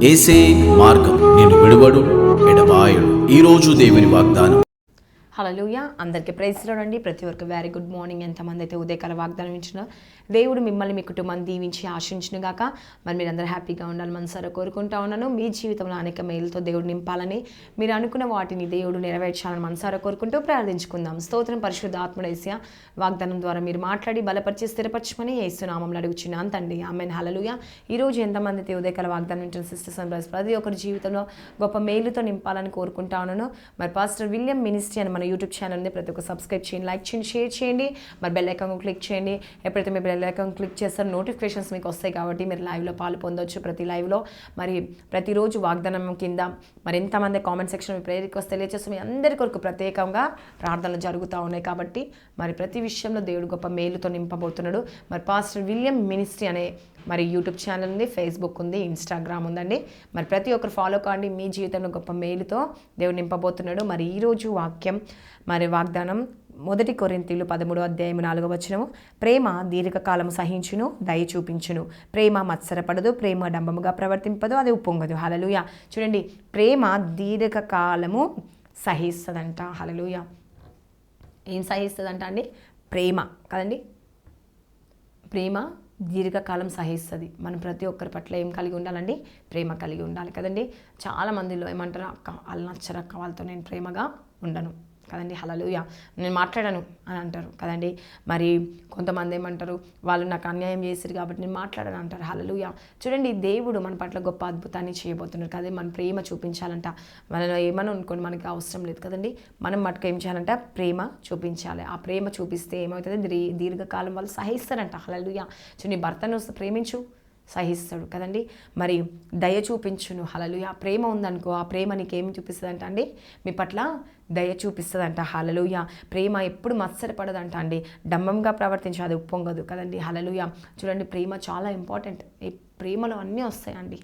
ఏసే మార్గం నిన్ను విడువడు ఎడబాయడు. ఈరోజు దేవుని వాగ్దానం. హల్లెలూయా. అందరికీ ప్రైజ్ లార్డ్ అండి. ప్రతి ఒక్కరికి వెరీ గుడ్ మార్నింగ్. ఎంతమంది అయితే ఉదయకాల వాగ్దానం ఇచ్చినా దేవుడు మిమ్మల్ని మీ కుటుంబాన్ని దీవించి ఆశించును గాక. మరి మీరందరూ హ్యాపీగా ఉండాలి మనసారా కోరుకుంటా ఉన్నాను. మీ జీవితంలో అనేక మేలుతో దేవుడు నింపాలని, మీరు అనుకున్న వాటిని దేవుడు నెరవేర్చాలని మనసారా కోరుకుంటూ ప్రార్థించుకుందాం. స్తోత్రం పరిశుద్ధ ఆత్మడేస్య వాగ్దానం ద్వారా మీరు మాట్లాడి బలపరిచి స్థిరపరచమని యేసు నామములో అడుగుచున్నాను తండ్రి. ఆమేన్. హల్లెలూయా. ఈరోజు ఎంతమంది అయితే ఉదయకాల వాగ్దానం వింటున్న సిస్టర్స్ అండ్ బ్రదర్స్ ప్రతి ఒక్కరి జీవితంలో గొప్ప మేలుతో నింపాలని కోరుకుంటా ఉన్నాను. మరి పాస్టర్ విలియం మినిస్ట్రీ అని మన యూట్యూబ్ ఛానల్ ఉంది. ప్రతి ఒక్క సబ్స్క్రైబ్ చేయండి, లైక్ చేయండి, షేర్ చేయండి. మరి బెల్ ఐకాన్ క్లిక్ చేయండి. ఎప్పుడైతే మీరు బెల్ ఐకాన్ క్లిక్ చేస్తారో నోటిఫికేషన్స్ మీకు వస్తాయి కాబట్టి మీరు లైవ్లో పాలు పొందవచ్చు. ప్రతి లైవ్లో మరి ప్రతిరోజు వాగ్దానం కింద మరి ఎంతమంది కామెంట్ సెక్షన్ మీ ప్రేయర్ రిక్వెస్ట్ తెలియజేస్తూ మీ అందరి కొరకు ప్రత్యేకంగా ప్రార్థనలు జరుగుతూ ఉన్నాయి కాబట్టి మరి ప్రతి విషయంలో దేవుడు గొప్ప మేలుతో నింపబోతున్నాడు. మరి పాస్టర్ విలియం మినిస్ట్రీ అనే మరి యూట్యూబ్ ఛానల్ ఉంది, ఫేస్బుక్ ఉంది, ఇన్స్టాగ్రామ్ ఉందండి. మరి ప్రతి ఒక్కరు ఫాలో కాండి. మీ జీవితంలో గొప్ప మేలుతో దేవుడు నింపబోతున్నాడు. మరి ఈరోజు వాక్యం మరి వాగ్దానం 1 కొరింథీయులు 13:4 ప్రేమ దీర్ఘకాలం సహించును, దయ చూపించును, ప్రేమ మత్సరపడదు, ప్రేమ డంబముగా ప్రవర్తింపదు, అది ఉప్పొంగదు. హల్లెలూయా. చూడండి, ప్రేమ దీర్ఘకాలము సహిస్తుందంట. హల్లెలూయా. ఏం సహిస్తుందంట అండి? ప్రేమ కదండి. ప్రేమ దీర్ఘకాలం సహిస్తుంది. మనం ప్రతి ఒక్కరి పట్ల ఏం కలిగి ఉండాలండి? ప్రేమ కలిగి ఉండాలి కదండి. చాలా మందిలో ఏమంటారు, అక్క వాళ్ళు నచ్చరు, అక్క వాళ్ళతో నేను ప్రేమగా ఉండను కదండి. హల్లెలూయా. నేను మాట్లాడను అని అంటారు కదండి. మరి కొంతమంది ఏమంటారు, వాళ్ళు నాకు అన్యాయం చేశారు కాబట్టి నేను మాట్లాడను అంటారు. హల్లెలూయా. చూడండి, దేవుడు మన పట్ల గొప్ప అద్భుతాన్ని చేయబోతున్నారు కదండి. మన ప్రేమ చూపించాలంట. మనం ఏమని అనుకోండి, మనకి అవసరం లేదు కదండి. మనం మటుకు ఏం చేయాలంట? ప్రేమ చూపించాలి. ఆ ప్రేమ చూపిస్తే ఏమవుతుంది? దీర్ఘకాలం వాళ్ళు సహిస్తారంట. హల్లెలూయా. చూడండి, భర్తను ప్రేమించు, సహిస్తాడు కదండి. మరి దయ చూపించును. హల్లెలూయా. ప్రేమ ఉందనుకో, ఆ ప్రేమ నీకేం చూపిస్తుందంట అండి? మీ పట్ల దయ చూపిస్తుందంట. హల్లెలూయా. ప్రేమ ఎప్పుడు మత్సరపడదంట అండి. డంబంగా ప్రవర్తించి అది ఉప్పొంగదు కదండి. హల్లెలూయా. చూడండి, ప్రేమ చాలా ఇంపార్టెంట్. ఈ ప్రేమలో అన్నీ వస్తాయండి.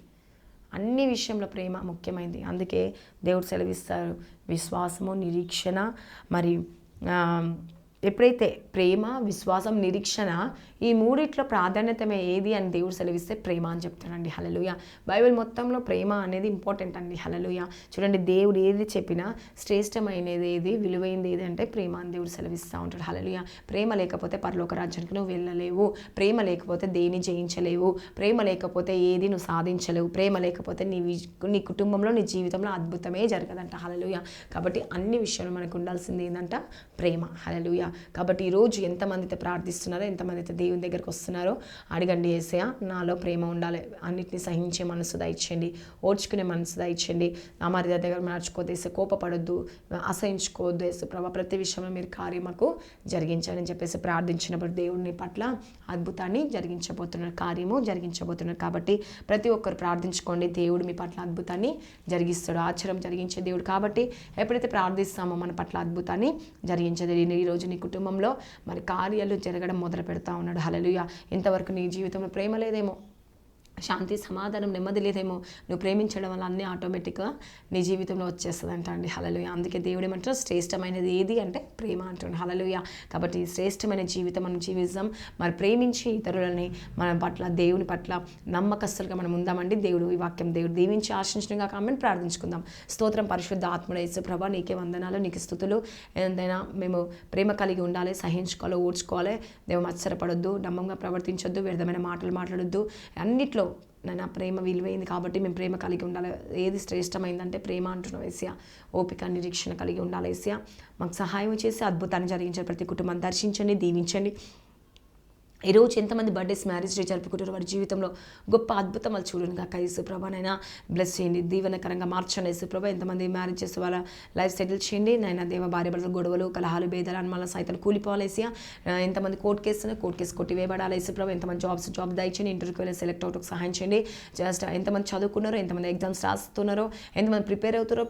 అన్ని విషయంలో ప్రేమ ముఖ్యమైనది. అందుకే దేవుడు సెలవిస్తారు, విశ్వాసము, నిరీక్షణ, మరి ఎప్పుడైతే ప్రేమ, విశ్వాసం, నిరీక్షణ ఈ మూడిట్లో ప్రాధాన్యతమే ఏది అని దేవుడు సెలవిస్తే ప్రేమ అని చెప్తాడండి. హల్లెలూయా. బైబిల్ మొత్తంలో ప్రేమ అనేది ఇంపార్టెంట్ అండి. హల్లెలూయా. చూడండి, దేవుడు ఏది చెప్పినా శ్రేష్టమైనది ఏది, విలువైనది ఏది అంటే ప్రేమ అని దేవుడు సెలవిస్తూ ఉంటాడు. హల్లెలూయా. ప్రేమ లేకపోతే పరలోక రాజ్యానికి నువ్వు వెళ్ళలేవు. ప్రేమ లేకపోతే దేన్ని జయించలేవు. ప్రేమ లేకపోతే ఏది నువ్వు సాధించలేవు. ప్రేమ లేకపోతే నీ కుటుంబంలో, నీ జీవితంలో అద్భుతమే జరగదంట. హల్లెలూయా. కాబట్టి అన్ని విషయాలు మనకు ఉండాల్సింది ఏంటంట? ప్రేమ. హల్లెలూయా. కాబట్టి ఈరోజు ఎంతమంది అయితే ప్రార్థిస్తున్నారో, ఎంతమంది అయితే దేవుని దగ్గరకు వస్తున్నారో అడగండి, యేసయ్యా నాలో ప్రేమ ఉండాలి, అన్నిటిని సహించే మనసు దయచేయండి, ఓర్చుకునే మనసు దయచేయండి, నా మర్యాద దగ్గర మార్చుకోవద్దు యేసు, కోపపడొద్దు, అసహించుకోవద్దు యేసు ప్రభా, ప్రతి విషయంలో మీరు కార్యముకు జరిగించాలని చెప్పేసి ప్రార్థించినప్పుడు దేవుని పట్ల అద్భుతాన్ని జరిగించబోతున్నారు, కార్యము జరిగించబోతున్నారు. కాబట్టి ప్రతి ఒక్కరు ప్రార్థించుకోండి. దేవుడు మీ పట్ల అద్భుతాన్ని జరిగిస్తాడు, ఆశ్చర్యం జరిగించే దేవుడు. కాబట్టి ఎప్పుడైతే ప్రార్థిస్తామో మన పట్ల అద్భుతాన్ని జరిగించేది. ఈరోజు నీ కుటుంబంలో మరి కార్యాలు జరగడం మొదలు పెడతా ఉన్నాడు. హల్లెలూయా. ఇంతవరకు నీ జీవితంలో ప్రేమ లేదేమో, శాంతి, సమాధానం, నెమ్మది లేదేమో, నువ్వు ప్రేమించడం వల్ల అన్నీ ఆటోమేటిక్గా నీ జీవితంలో వచ్చేస్తుందంట అండి. హల్లెలూయా. అందుకే దేవుడు ఏమంటారు? శ్రేష్టమైనది ఏది అంటే ప్రేమ అంటాడు. హల్లెలూయా. కాబట్టి శ్రేష్టమైన జీవితం మనం జీవిస్తాం. మరి ప్రేమించి ఇతరులని మన పట్ల, దేవుని పట్ల నమ్మకస్తులుగా మనం ఉందామండి. దేవుడు ఈ వాక్యం దేవుడు దీవించి ఆశించడంగా కామెంట్ ప్రార్థించుకుందాం. స్తోత్రం పరిశుద్ధ ఆత్మడ యేసు ప్రభా, నీకే వందనాలు, నీకు స్తుతులు. ఏదైనా మేము ప్రేమ కలిగి ఉండాలి, సహించుకోవాలి, ఓర్చుకోవాలి. దేవుడు మత్సరపడొద్దు, డంబంగా ప్రవర్తించొద్దు, వ్యర్థమైన మాటలు మాట్లాడొద్దు. అన్నిట్లో నా ప్రేమ విలువైంది కాబట్టి మేము ప్రేమ కలిగి ఉండాలి. ఏది శ్రేష్టమైందంటే ప్రేమ అంటున్నావు యేసయ్యా. ఓపిక, నిరీక్షణ కలిగి ఉండాలి యేసయ్యా. మాకు సహాయం చేసి అద్భుతాన్ని జరిగించండి. ప్రతి కుటుంబాన్ని దర్శించండి, దీవించండి. ఈరోజు ఎంతమంది బర్త్డేస్, మ్యారేజ్ డే జరుపుకుంటారు, వారి జీవితంలో గొప్ప అద్భుతం వాళ్ళు చూడండి కాక యేసు ప్రభానైనా బ్లెస్ చేయండి, దీవెనకరంగా మార్చండి యేసు ప్రభా. ఎంతమంది మ్యారేజ్ చేస్తే వాళ్ళ లైఫ్ సెటిల్ చేయండి నైనా దేవ. భార్య భర్తల గొడవలు, కలహాలు, భేదాలు, అనుమానాలు సైతం కూలిపోవాలి యేసయ్యా. ఎంతమంది కోర్టు కేసు కొట్టివేయబడాలి యేసు ప్రభా. ఎంతమంది జాబ్ దయచేయండి, ఇంటర్వ్యూకి వెళ్ళి సెలెక్ట్ అవుటకు సహాయం చేయండి. జస్ట్ ఎంతమంది చదువుకున్నారో, ఎంతమంది ఎగ్జామ్స్ రాస్తున్నారో, ఎంతమంది ప్రిపేర్ అవుతారో,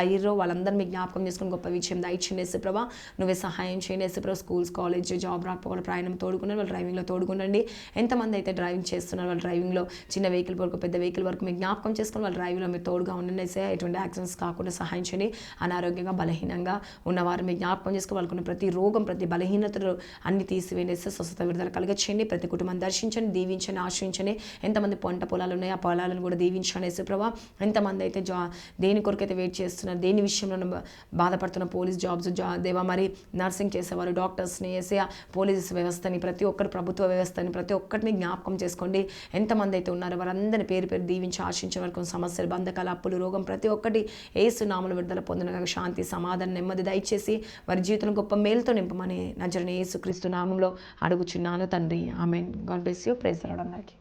అయ్యారో వాళ్ళందరూ మీ జ్ఞాపకం చేసుకుని గొప్ప విజయం దయచేయండి యేసు ప్రభా. నువ్వే సహాయం చేయండి యేసు ప్రభా. స్కూల్స్, కాలేజ్, జాబ్ రాకపోవడం, ప్రయాణం తోడు తోడుకున్నారు, వాళ్ళ డ్రైవింగ్లో తోడుకుండండి. ఎంతమంది అయితే డ్రైవింగ్ చేస్తున్నారు, వాళ్ళ డ్రైవింగ్లో చిన్న వెహికల్ వరకు పెద్ద వెహికల్ వరకు మీరు జ్ఞాపకం చేసుకొని వాళ్ళ డ్రైవింగ్లో మీరు తోడుగా ఉండండి. ఎటువంటి యాక్సిడెంట్స్ కాకుండా సహాయం చేయండి. అనారోగ్యంగా బలహీనంగా ఉన్నవారు మీరు జ్ఞాపకం చేసుకుని వాళ్ళకున్న ప్రతి రోగం ప్రతి బలహీనతలు అన్ని తీసివేయండి. స్వస్థత విడుదల కలగచేయండి. ప్రతి కుటుంబాన్ని దర్శించండి, దీవించండి, ఆశ్రయించండి. ఎంతమంది పంట పొలాలు ఉన్నాయో ఆ పొలాలను కూడా దీవించండి యేసుప్రభా. ఎంతమంది అయితే దేని కొరకైతే వెయిట్ చేస్తున్నారు, దేని విషయంలో బాధపడుతున్న పోలీస్ జాబ్స్ దేవా, మరి నర్సింగ్ చేసేవారు, డాక్టర్స్ని, పోలీస్ వ్యవస్థని, ప్రతి ఒక్కరు ప్రభుత్వ వ్యవస్థని ప్రతి ఒక్కరిని జ్ఞాపకం చేసుకోండి. ఎంతమంది అయితే ఉన్నారో వారందరినీ పేరు పేరు దీవించి ఆశించే వరకు సమస్యలు, బంధకాలు, అప్పులు, రోగం ప్రతి ఒక్కటి యేసు నామములో విడుదల పొందిన శాంతి, సమాధానం, నెమ్మది దయచేసి వారి జీవితంలో గొప్ప మేలుతో నింపమని నజరేయుడైన యేసుక్రీస్తు నామములో అడుగుచున్నాను తండ్రి. ఆమేన్. God bless you. Praise the Lord అందరికీ.